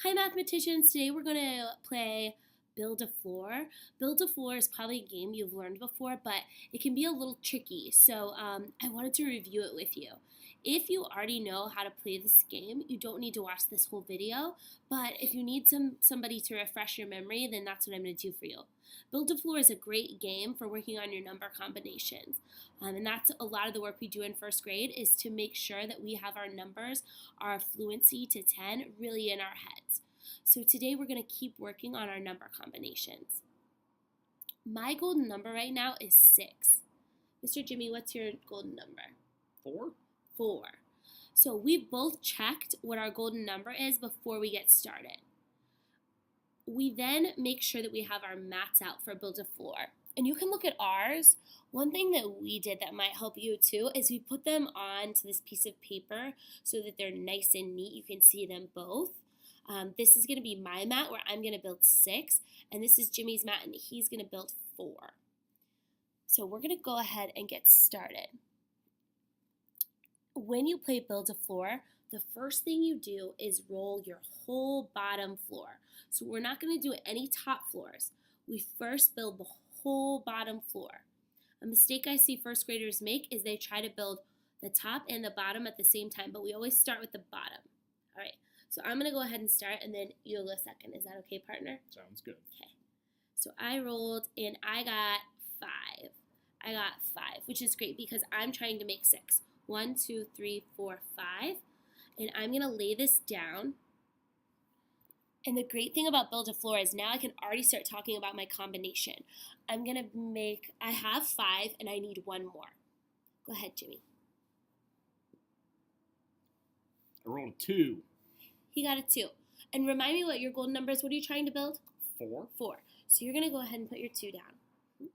Hi mathematicians, today we're going to play Build a Floor. Build a Floor is probably a game you've learned before, but it can be a little tricky, so I wanted to review it with you. If you already know how to play this game, you don't need to watch this whole video, but if you need somebody to refresh your memory, then that's what I'm going to do for you. Build a Floor is a great game for working on your number combinations, and that's a lot of the work we do in first grade is to make sure that we have our numbers, our fluency to 10 really in our heads. So today we're going to keep working on our number combinations. My golden number right now is 6. Mr. Jimmy, what's your golden number? 4? 4. So we've both checked what our golden number is before we get started. We then make sure that we have our mats out for Build a Floor. And you can look at ours. One thing that we did that might help you too is we put them onto this piece of paper so that they're nice and neat. You can see them both. This is going to be my mat where I'm going to build 6, and this is Jimmy's mat and he's going to build 4. So we're going to go ahead and get started. When you play Build a Floor, the first thing you do is roll your whole bottom floor. So we're not going to do any top floors. We first build the whole bottom floor. A mistake I see first graders make is they try to build the top and the bottom at the same time, but we always start with the bottom. All right. So I'm going to go ahead and start, and then you'll go second. Is that okay, partner? Sounds good. Okay. So I rolled, and I got 5. I got 5, which is great because I'm trying to make 6. 1, 2, 3, 4, 5. And I'm going to lay this down. And the great thing about Build a Floor is now I can already start talking about my combination. I have 5, and I need 1 more. Go ahead, Jimmy. I rolled a 2. He got a 2. And remind me what your golden number is. What are you trying to build? 4. 4. So you're going to go ahead and put your 2 down.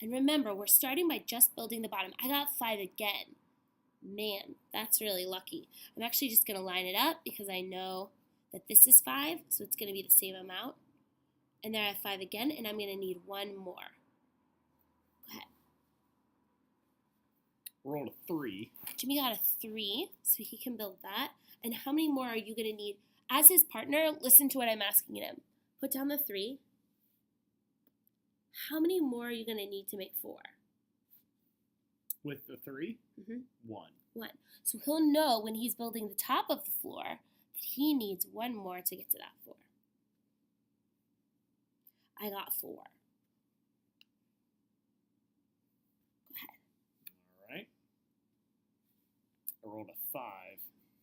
And remember, we're starting by just building the bottom. I got 5 again. Man, that's really lucky. I'm actually just going to line it up because I know that this is 5, so it's going to be the same amount. And there I have 5 again, and I'm going to need 1 more. Go ahead. Rolled a 3. Jimmy got a 3, so he can build that. And how many more are you going to need? As his partner, listen to what I'm asking him. Put down the 3. How many more are you going to need to make 4? With the 3? 1. 1. So he'll know when he's building the top of the floor that he needs 1 more to get to that 4. I got 4. Go ahead. All right. I rolled a 5.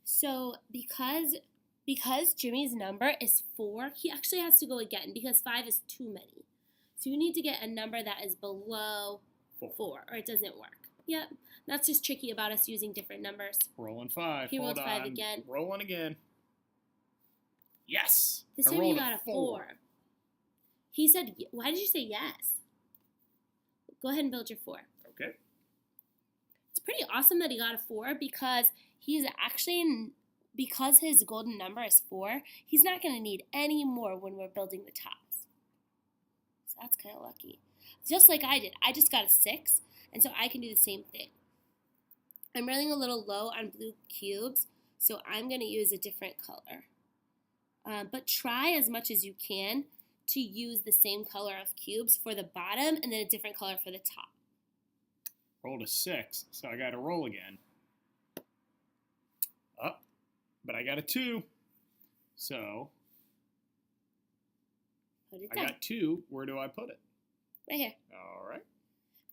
So because Jimmy's number is 4, he actually has to go again because 5 is too many. So you need to get a number that is below 4 or it doesn't work. Yep, that's just tricky about us using different numbers. Rolling 5. He rolled Hold 5 on. again. Rolling again. Yes. This I time you rolled got a 4. He said, why did you say yes? Go ahead and build your 4. Okay. It's pretty awesome that he got a 4 because because his golden number is 4, he's not going to need any more when we're building the tops. So that's kind of lucky. Just like I did. I just got a 6, and so I can do the same thing. I'm running a little low on blue cubes, so I'm going to use a different color. But try as much as you can to use the same color of cubes for the bottom and then a different color for the top. Rolled a 6, so I got to roll again. Up, but I got a 2. So Put it I down. got 2. Where do I put it? Right here. All right.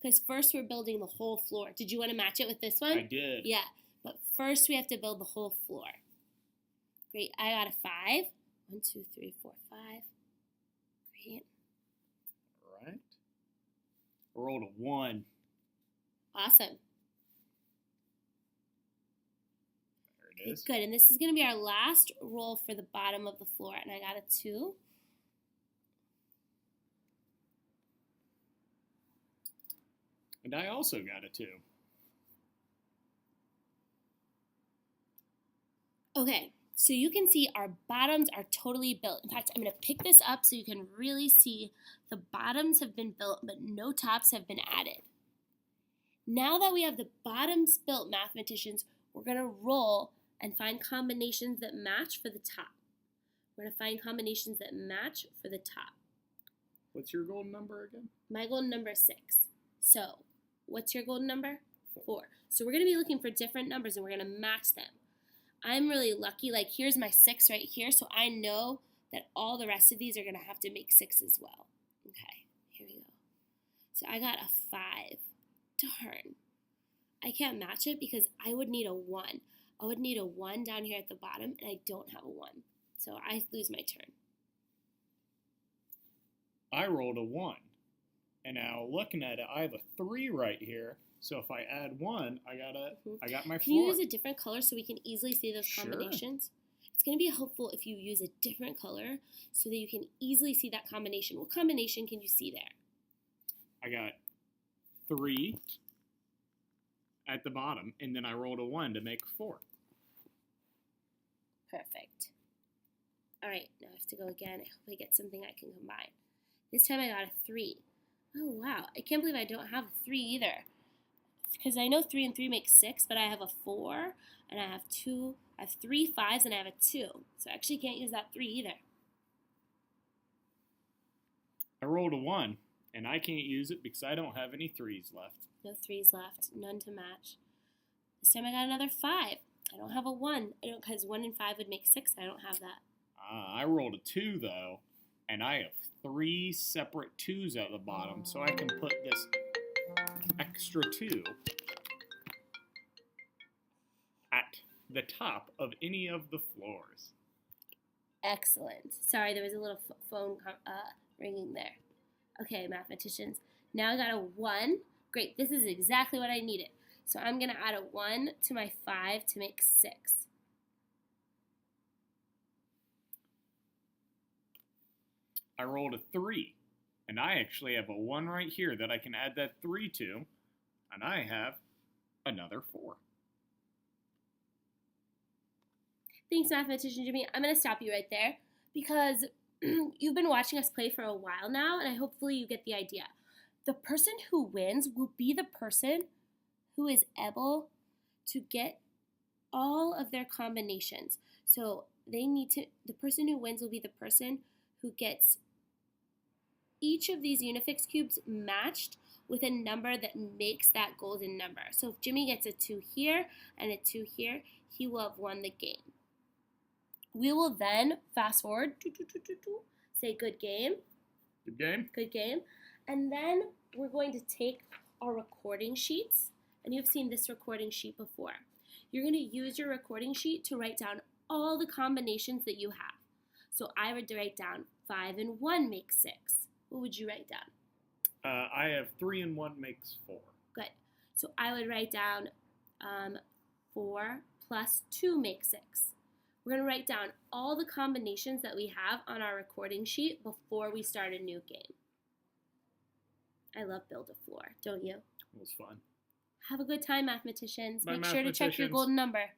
Because first we're building the whole floor. Did you want to match it with this one? I did. Yeah, but first we have to build the whole floor. Great, I got a 5. 1, 2, 3, 4, 5. Great. All right. I rolled a 1. Awesome. There it is. Good, and this is going to be our last roll for the bottom of the floor, and I got a 2. And I also got a 2. Okay, so you can see our bottoms are totally built. In fact, I'm going to pick this up so you can really see the bottoms have been built, but no tops have been added. Now that we have the bottoms built, mathematicians, we're going to roll and find combinations that match for the top. We're going to find combinations that match for the top. What's your golden number again? My golden number is 6. So, what's your golden number? 4. So we're going to be looking for different numbers and we're going to match them. I'm really lucky. Like, here's my 6 right here, so I know that all the rest of these are going to have to make 6 as well. Okay, here we go. So I got a 5. Darn. I can't match it because I would need a 1. I would need a 1 down here at the bottom, and I don't have a 1. So I lose my turn. I rolled a 1. And now looking at it, I have a 3 right here. So if I add 1, I got my 4. Can you use a different color so we can easily see those Sure. combinations? It's going to be helpful if you use a different color so that you can easily see that combination. What combination can you see there? I got 3 at the bottom, and then I rolled a 1 to make 4. Perfect. All right, now I have to go again. I hope I get something I can combine. This time I got a 3. Oh, wow. I can't believe I don't have a 3 either. Because I know 3 and 3 make 6, but I have a 4, and I have 2. I have 3 5s, and I have a 2. So I actually can't use that 3 either. I rolled a 1, and I can't use it because I don't have any 3s left. No 3s left, none to match. This time I got another 5. I don't have a 1. I don't, because 1 and 5 would make 6. I don't have that. I rolled a 2, though, and I have 3 separate 2s at the bottom, so I can put this extra 2 at the top of any of the floors. Excellent. Sorry, there was a little phone ringing there. Okay, mathematicians. Now I got a 1. Great, this is exactly what I needed. So I'm going to add a 1 to my 5 to make 6. I rolled a 3, and I actually have a 1 right here that I can add that 3 to, and I have another 4. Thanks, Mathematician Jimmy. I'm going to stop you right there because you've been watching us play for a while now, and hopefully you get the idea. The person who wins will be the person who is able to get all of their combinations. So the person who wins will be the person who gets each of these Unifix cubes matched with a number that makes that golden number. So if Jimmy gets a 2 here and a 2 here, he will have won the game. We will then fast forward, say good game. Good game? Good game. And then we're going to take our recording sheets, and you've seen this recording sheet before. You're going to use your recording sheet to write down all the combinations that you have. So I would write down 5 and 1 makes 6. What would you write down? I have 3 and 1 makes 4. Good. So I would write down 4 plus 2 makes 6. We're going to write down all the combinations that we have on our recording sheet before we start a new game. I love Build a Floor, don't you? It was fun. Have a good time, mathematicians. Bye, Make sure to check your mathematicians. golden number.